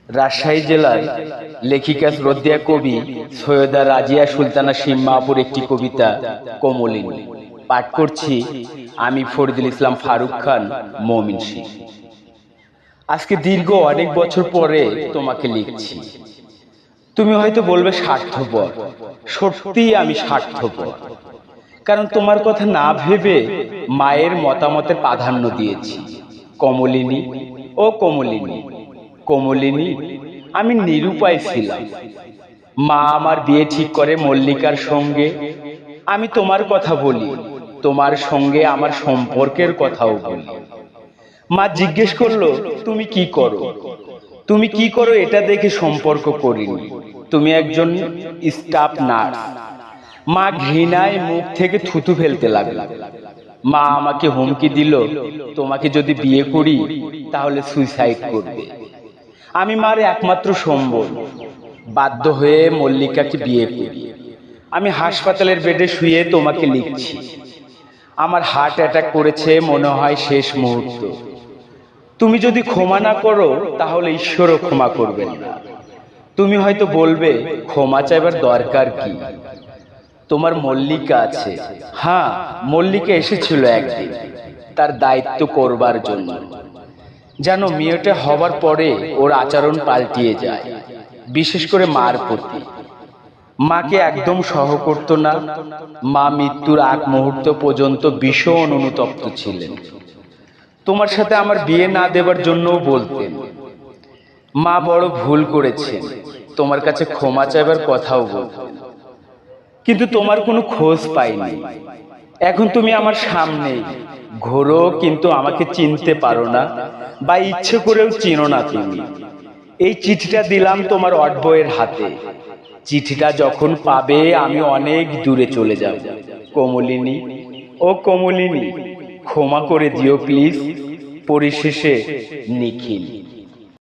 রাজশাহী জেলার লেখিকা শ্রদ্ধেয়া কবি সৈয়দা রাজিয়া সুলতানা সিম্মাপুর একটি কবিতা কমলিনী পাঠ করছি আমি ফরিদুল ইসলাম ফারুক খান মমিনসি। আজকে দীর্ঘ অনেক বছর পরে তোমাকে লিখছি। তুমি হয়তো বলবে স্বার্থপর, সত্যিই আমি স্বার্থপর, কারণ তোমার কথা না ভেবে মায়ের মতামতের প্রাধান্য দিয়েছি। কমলিনী, ও কমলিনী, কমলিনী, আমি নিরুপায় ছিলাম। মা আমার বিয়ে ঠিক করে মল্লিকার সঙ্গে। আমি তোমার কথা বলি, তোমার সঙ্গে আমার সম্পর্কের কথাও বলি। মা জিজ্ঞেস করলো, তুমি কি করো? তুমি কি করো এটা দেখে সম্পর্ক করিনি। তুমি একজন স্টাফ নার্স। মা ঘৃণায় মুখ থেকে থুতু ফেলতে লাগলো। মা আমাকে হুমকি দিল, তোমাকে যদি বিয়ে করি তাহলে সুইসাইড করবে। আমি মার একমাত্র সম্বল। বাধ্য হয়ে মল্লিকাকে বিয়ে করি। আমি হাসপাতালের বেডে শুয়ে তোমাকে লিখছি। আমার হার্ট অ্যাটাক করেছে, মনে হয় শেষ মুহূর্ত। তুমি যদি ক্ষমা না করো তাহলে ঈশ্বরও ক্ষমা করবেন না। তুমি হয়তো বলবে, ক্ষমা চাইবার দরকার কি? তোমার মল্লিকা আছে। হ্যাঁ, মল্লিকা এসেছিল একদিন তার দায়িত্ব করবার জন্য। জানো, মেয়েটা হবার পরে ওর আচরণ পাল্টিয়ে যায়, বিশেষ করে মার প্রতি। মাকে একদম সহ করত না। মা মৃত্যুর আগ মুহূর্ত পর্যন্ত ভীষণ অনুতপ্ত ছিলেন। তোমার সাথে আমার বিয়ে না দেবার জন্যও বলতেন। মা বড় ভুল করেছেন, তোমার কাছে ক্ষমা চাইবার কথাও বলতেন, কিন্তু তোমার কোনো খোঁজ পাইনি। এখন তুমি আমার সামনেই ঘোরো, কিন্তু আমাকে চিনতে পারো না, বা ইচ্ছে করেও চিনো না তুমি। এই চিঠিটা দিলাম তোমার অটবয়ের হাতে। চিঠিটা যখন পাবে আমি অনেক দূরে চলে যাব। কমলিনী, ও কমলিনী, ক্ষমা করে দিও প্লিজ। পরিশেষে নিখিল।